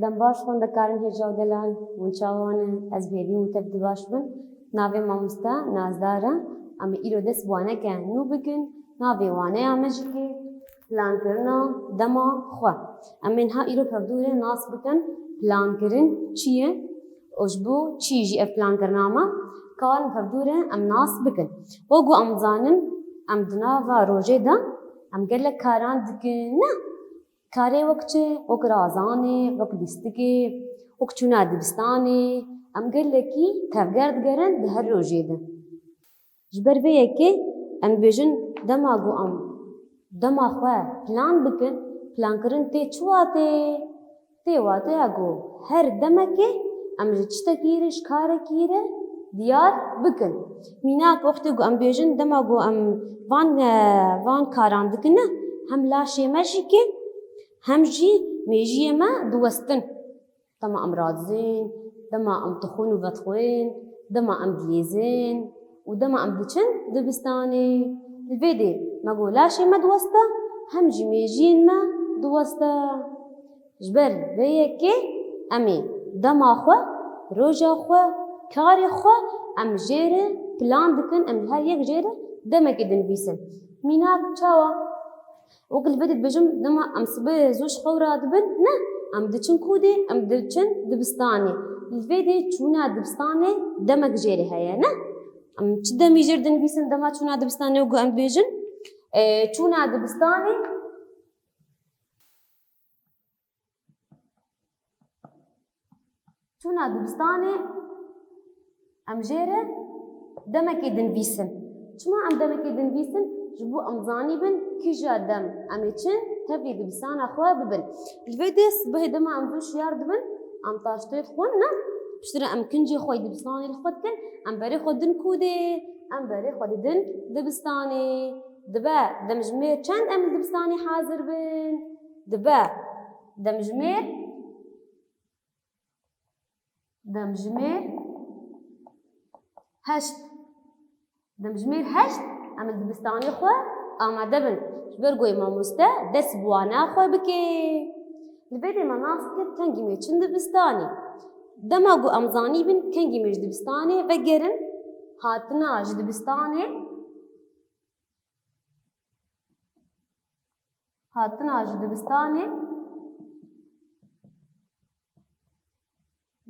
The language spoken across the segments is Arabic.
دم باش خون دکارن هجا و دلال ونچاوان از بیبی متفد باش بن ناوی مامستا نازدارا اما ایرو دست وانه که نو بگن ناوی وانه آمجی که پلان کرنا دما خواه اما اینها ایرو پردوره ناس بکن پلان کرن چیه؟ اجبو چیجی اف پلان کرنا ما کار پردوره ام ناس بکن وگو ام زانن ام دناوا روژه دا ام گلک کاران دکن نه کاری وقت وقت رازانه وقت دیستگی وقت چونه دبستانه ام گلکی تفگرد گرن ده هر روژه ده جبر بیه که ام بیجن دماغو ام دماغ خواه پلان بکن پلان کرن تی چواته تی واته اگو هر دمکه ام جچتا کیرش کاره کیره دیار بکن میناک وقتی گو ام بیجن دماغو ام وان کاران دکنه هم لاشی ماشی که هم جی میجی ما دوستن دما ام رادزين دما ام تخون و بتخوين دما ام دليزين ودما ام دچن دبستاني الفيدي ما قولاشي ما دوستا هم جي ميجين ما دوستا جبر بيكي امي دما خو روجا خو كاري خو ام جيره بلان دكن ام هر يك جيره دما كدن بيسن ميناك تشاوا وقل بدت بجم دما ام صبي زوج خورا دبن نه ام دچن کودی ام دچن دبستانی الفیدی چونا دبستانی دمک جیره هیا نه ام چه دمی جردن بیسن دما چونا دبستانی وگو ام بیجن چونا دبستانی چونا دبستانی ام جیره دمکی دن بیسن چما ام دمکی دن بیسن جبو ام زانی بن کیجا دم امی چن تبي دبستان أخوة ببن الفيديس به دما أم دوش يارد بن أم تاشتيت خونا بشتري أم كنجي خوي دبستاني الخدكن أم بري خدن كودي أم بري خدن دبستاني دبا دمجمير چند أم دبستاني حاضر بن دبا دمجمير هشت دمجمير هشت أم دبستاني خوة آماده بن برگوی ماموسته دست بوانا خواه بکی البته مناس کرد کنگی میچن دبستانی دما گو امزانی بن کنگی میچ دبستانی و گرن هاتنا جد دبستانی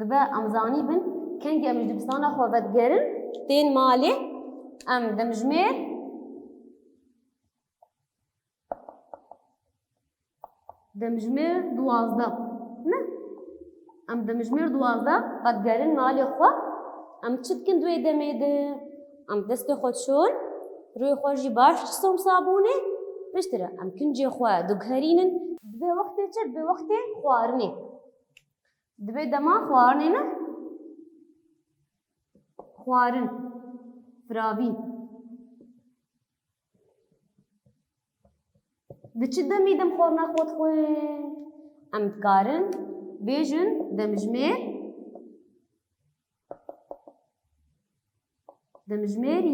دبا امزانی بن کنگی امیچ دبستانا خواه ود گرن تین مالی ام دمجمیر دمجمير دوازده نه ام دمجمير دوازده قد قالن مالي خوا ام تشتكن دوي دميده ام دست خود شون روی خوشی باش چسوم صابونه بشتره ام کنجی خوا دگهرینن دبی وقتی چه دبی وقتی خوارنی دبی دما خوارنی نه خوارن فراوی دچ دمی دم خورنا خود خوین ام کارن بیجن دمجمیر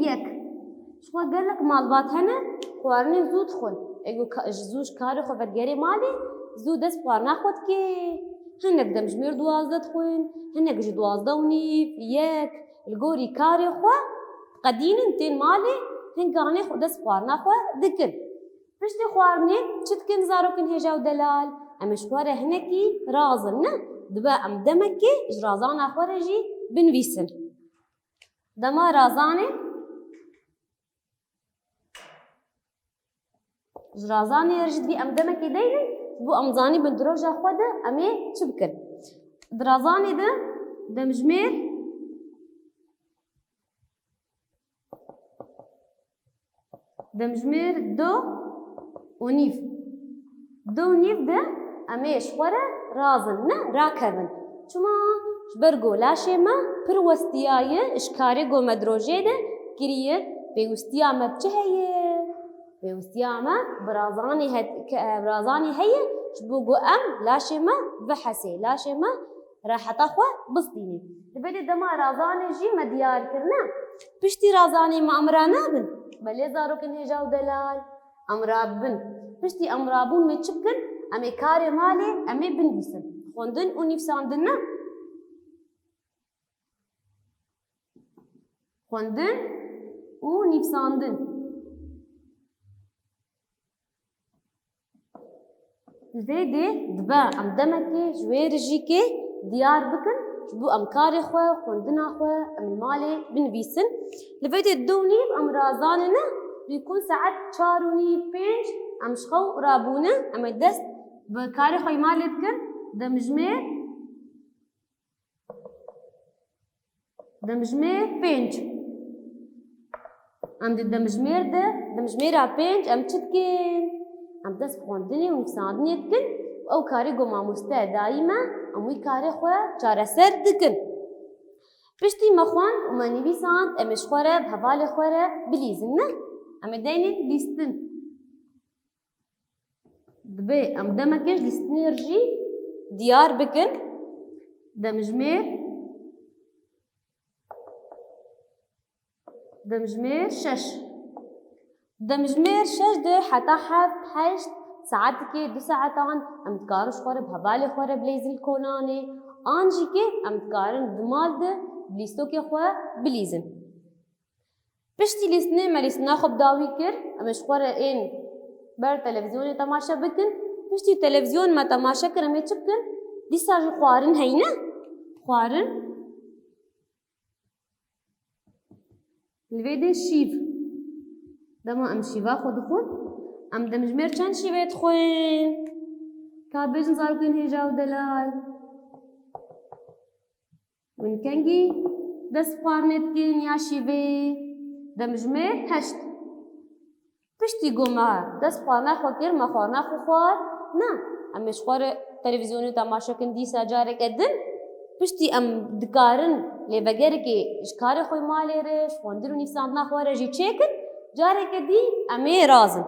یک شو قال لك مالبات هنا خوارني زود خون ايجو زوج كاري خو بدگري مالي زود اس خوارنا خود كي هنك دمجمير دوازده خوين هنك جي دوازده ونيف يك الجوري كاري خو قدين انتين مالي هنكاني خود اس خوارنا خو دكن پشت خوارنی چتکن زاروکن هجا و دلال امش خواره هنکی رازن نه دبا ام دمکی اجرازان خواره جی بنویسن دما رازانه اجرازانه رجد بی ام دمکی دیدن بو امزانی بندروجا خوده امی چه بکن درازانه ده دمجمیر دو ونيف ده اميش ورا رازن نه راكبن چما برگو لاشه ما پروستیای اشکاری گو مدروجه ده گریه پیوستیا ما بچه هیه پیوستیا ما برازانی هیه شبوگو ام لاشه ما بحثه لاشه ما راحت اخوة بسطيني لبدي دما رازاني جي ما ديار كرنا بشتي رازاني ما امرانا بن بل يزارو هجا و دلال امراب بن پشتی امرابون می چکن امی کار مالی امی بنویسن خوندن و نویساندن نه. خوندن و نویساندن. الفيدي دبا ام دمكي جويرجي كي ديار بكن بو ام كاري خوا خوندنا خوا ام مالي بنفيسن. الفيدي الدوني ام رازاننا بيكون ساعات 4 ونيف 5 ام شخو رابونا ام دست بكاري خوي مالي بكن دمجمير 5 ام دمجمير دمجمير 5 ام تشتكين ام دست خوندنی و نویساندنی دکن او کاری گو ماموسته دائما اموی کاری خواه چارەسەر دکن. پشتی مخوان و ما نویساند امش خوره بهوال خوره بلیزن نه ام دینید لیستن. دبی ام دمکش لیستنی رجی دیار بکن دمجمير 6 دمجمير 6 ده حتى حشت ساعات كي 2 ساعتان ام تكارن شخوره بهبالي خوره بليزن كوناني انجي كي ام تكارن دمال ده بليستو كي خواه بليزن. پشتی لیستنه ما لیستنا خوب داوی کر ام شخوره این بر تلویزیون تماشا بکن. پشتی تلویزیون ما تماشا کر ام چه بکن دیسا جو خوارن هینا خوارن الویده شیف دما ام شیوا خود ام دمجمير چند شیوه تخوین کابیجن زارکن هیجا و دلال ونکنگی دست خوارنت کن یا شیوه دمجمير 8 پشتی گوما دست خوارنا خو کر ما خوارنا خو خوار نه امش خوار تلویزیونی تماشا کن دیسا جارک ادن پشتی ام دکارن لی بگر که اشکار خوی مالی رش خوندن و نفساندنا خواره جی چیکن جارك دي امي رازن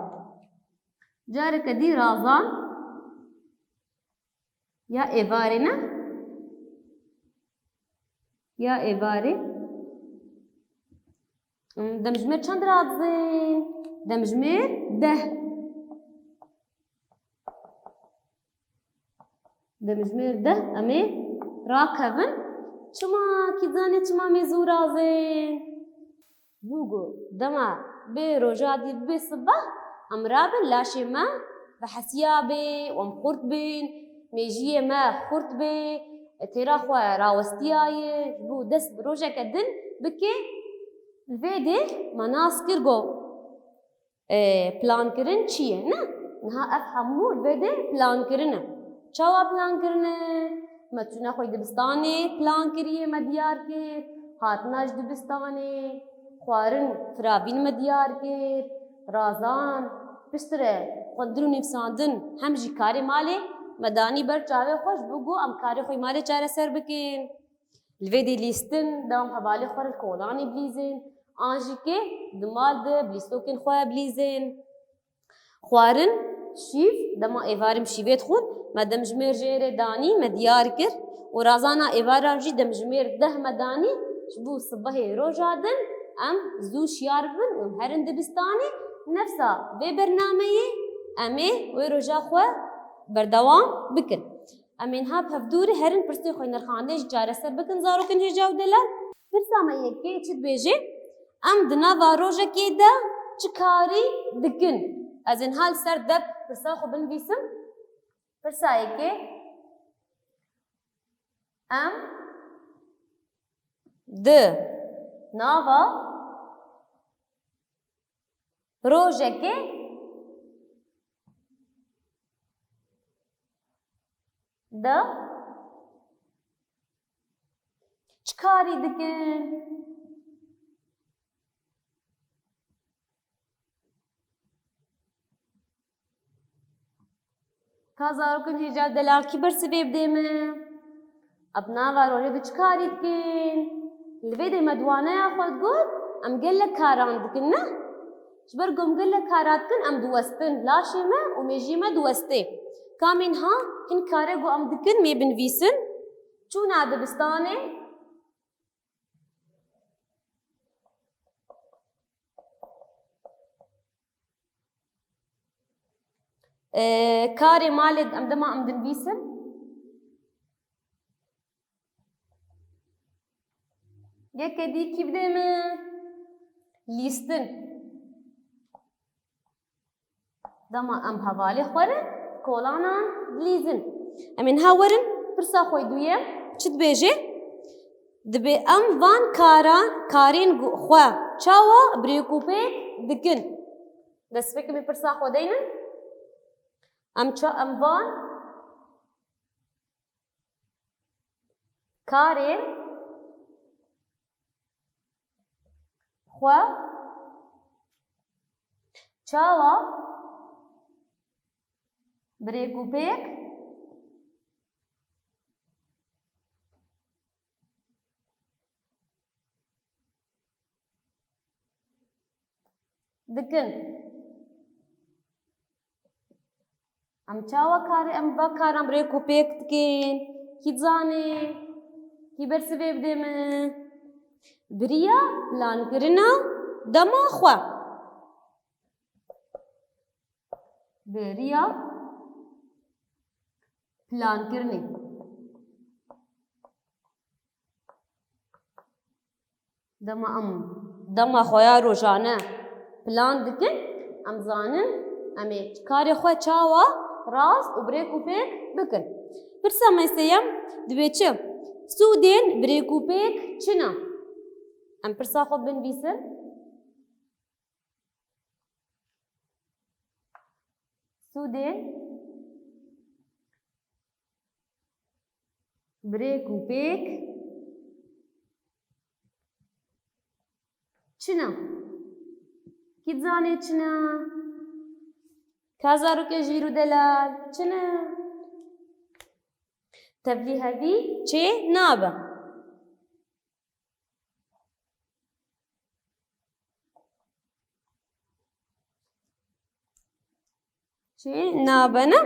جارك دي رازان يا ايفارينا يا ايفاري دمجمير چند رازن دمجمير 10 دمجمير 10 امي راكبن چما كيزاني چما ميزو رازن بوغو دما بي روجادي بي صبح ام رابن لاشي ما بحسيابي وام خورت بين ميجيه ما خورت بي تيراخوا راوستياي بو دس بروجا كدن بكي الفيدي مناس كرغو بلان كرن چيه نا نها افهمو الفيدي بلان كرنا چاوا بلان كرنا ما تشونا خوي دبستاني بلان كريه ما ديار كر هاتناش دبستاني خوارن فرابين مديار كير رازان بشتره خوندن نفساندن هم جي كاري مالي مداني بر چاوه خوش بگو ام كاري خوي مالي چاره سر بكين الفيدي ليستن دام حوالي خور الكولاني بليزن انجي كي دمال ده بليستوكن خواه بليزن خوارن شيف دما ايوارم شيفت خون ما دمجمير جيري داني مديار كر ورازانا ايوارا جي دمجمير 10 مداني شبو صبحي روجادن ام زو شياربن ام هرن دبستاني نفسا في برنامجي امي ويروجا خو بردوام بكن امين هاب هفدوري هرن برسي خوي نرخاندش جارسر بكن زارو كن هجاو دلال برسا ما يكي چت بيجي ام دنا واروجا كيدا چكاري دكن ازن حال سر دب برسا خو بنويسم برسا يكي ام د ناوا روجكي دا چكاري دكن كازارو كن هجا دلال كبر سبيب ديما ابنا واروجا دو چكاري دكن الفيدي مدوانا يا خود قول ام قل لك كاران دكنا شبر قوم قل لك كارات كن ام دوستن لاشي ما وميجي ما دوستي كامين ها هن كاري قو ام دكن مي بنفيسن چو ناده بستاني كاري مالد ام دما ام دنفيسن Yek di ki bide min lîstin. Dema em hevalê xwerin kolanan dilîzin. Em ên hewerin pirsa xwe duyem çi dibêje? Dibe em van karên xwe çawa birêkûpêk dikin. Destpêkê min pirsa xwe deynin. Em van karên xwe çawa birêkûpêk dikin. Em çawa karan birêkûpêk dikin? Kî dizane? Kî bersivê bide min? Biriya plankirina dema xwe. Bêriya plankirinê. Dema em dema xwe ya rojane plan dikin, em zanin em ê karê xwe çawa rast û birêkûpêk bikin. Pirsa meseyem dibe çi? Sûdên birêkûpêk çi ne? Em pirsa xwe binivîsin. Sûdên birêkûpêk çi ne? Kî dizanê çi ne? Ka zarokê jîr û delal çi ne? Tevlî hevî çê nabe. Çê nabe ne?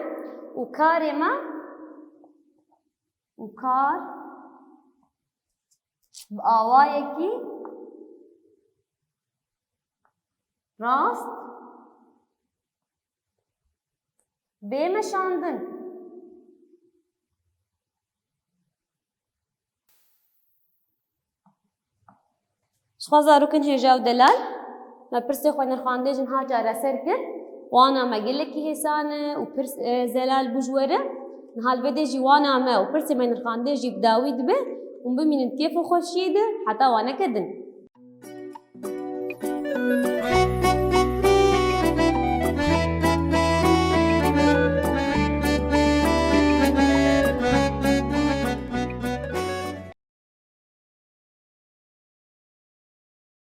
û karê me û kar bi awayekî rast bê meşandin. Ji xwe zarokên hêja û delal me pirsê xwe nirxandê jin ha cara ser kir. Wana me gelekî hêsan e û pir zelal bû ji were. Halvedê jî wana me û pirsê me nirxandê jî bi dawî dibe û bimînin kêf û xweşiyê de heta wan nekedin.